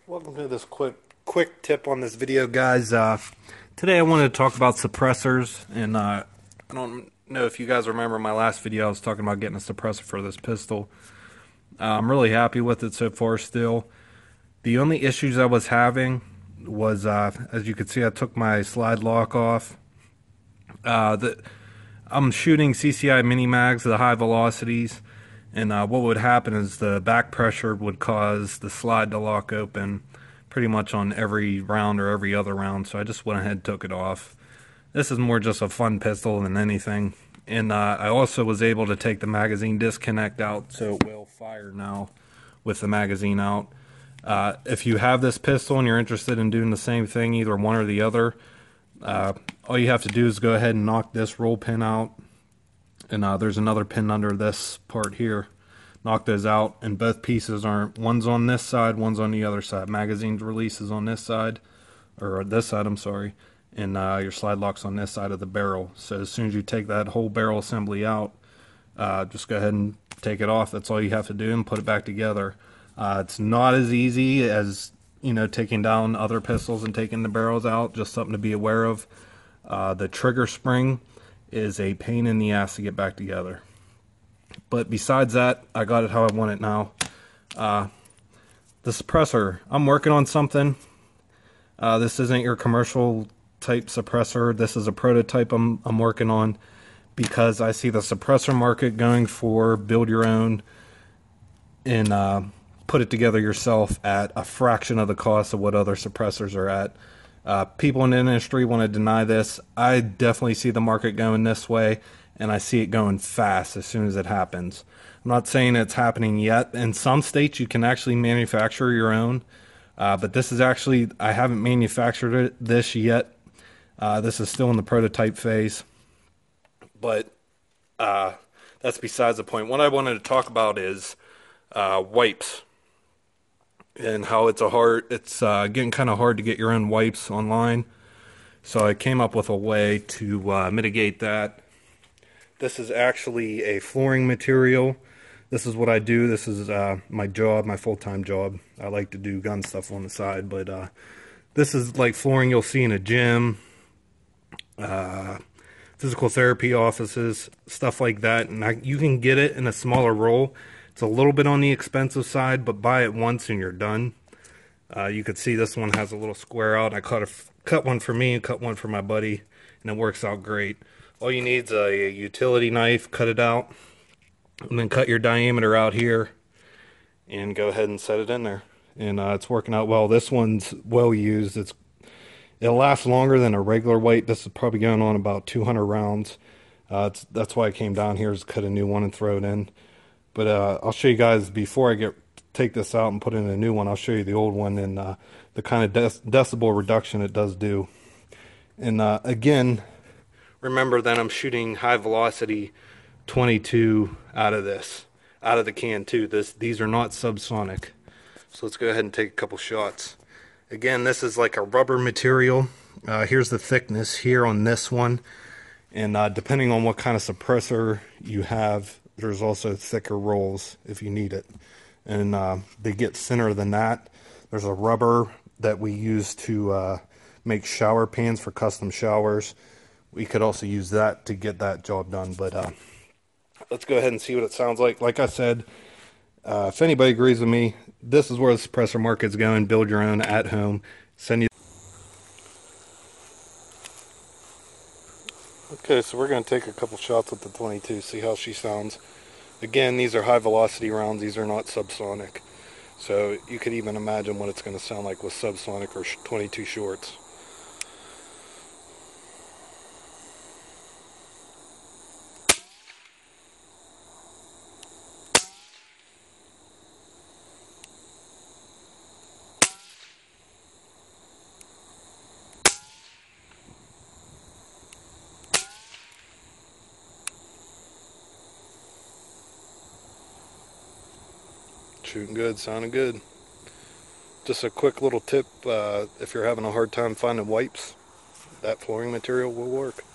Welcome to this quick tip on this video, guys. Today I wanted to talk about suppressors, and I don't know if you guys remember my last video. I was talking about getting a suppressor for this pistol. I'm really happy with it so far still. The only issues I was having was, as you can see, I took my slide lock off. I'm shooting CCI mini mags at high velocities, and what would happen is the back pressure would cause the slide to lock open pretty much on every round or every other round, so I just went ahead and took it off. This is more just a fun pistol than anything, and I also was able to take the magazine disconnect out, so it will fire now with the magazine out. If you have this pistol and you're interested in doing the same thing, either one or the other, all you have to do is go ahead and knock this roll pin out, and there's another pin under this part here. Knock those out, and both pieces one's on this side, one's on the other side. Magazine's release is on this side, or this side, I'm sorry, and your slide lock's on this side of the barrel. So as soon as you take that whole barrel assembly out, just go ahead and take it off. That's all you have to do, and put it back together. It's not as easy as, you know, taking down other pistols and taking the barrels out. Just something to be aware of. The trigger spring is a pain in the ass to get back together. But besides that, I got it how I want it now. The suppressor, I'm working on something. This isn't your commercial type suppressor. This is a prototype I'm working on, because I see the suppressor market going for build your own and put it together yourself at a fraction of the cost of what other suppressors are at. People in the industry want to deny this. I definitely see the market going this way, and I see it going fast as soon as it happens. I'm not saying it's happening yet. In some states you can actually manufacture your own, but this is actually, I haven't manufactured this yet. This is still in the prototype phase, but that's besides the point. What I wanted to talk about is wipes, and how it's getting kind of hard to get your own wipes online. So I came up with a way to mitigate that. This is actually a flooring material. This is what I do. This is my job, my full-time job. I like to do gun stuff on the side, but this is like flooring you'll see in a gym, physical therapy offices, stuff like that. And you can get it in a smaller roll. It's a little bit on the expensive side, but buy it once and you're done. You can see this one has a little square out. I cut one for me and cut one for my buddy, and it works out great. All you need is a utility knife, cut it out, and then cut your diameter out here, and go ahead and set it in there. And it's working out well. This one's well used. It'll last longer than a regular weight. This is probably going on about 200 rounds. That's why I came down here, is cut a new one and throw it in. But I'll show you guys, before I take this out and put in a new one, I'll show you the old one and the kind of decibel reduction it does do. And again, remember that I'm shooting high velocity 22 out of the can too. These are not subsonic. So let's go ahead and take a couple shots. Again, this is like a rubber material. Here's the thickness here on this one, and depending on what kind of suppressor you have, there's also thicker rolls if you need it, and they get thinner than that. There's a rubber that we use to make shower pans for custom showers. We could also use that to get that job done. But let's go ahead and see what it sounds like. Like I said, if anybody agrees with me, this is where the suppressor market's going. Build your own at home. Okay, so we're going to take a couple shots with the 22, see how she sounds. Again, these are high velocity rounds. These are not subsonic. So you could even imagine what it's going to sound like with subsonic or 22 shorts. Shooting good, sounding good. Just a quick little tip, if you're having a hard time finding wipes, that flooring material will work.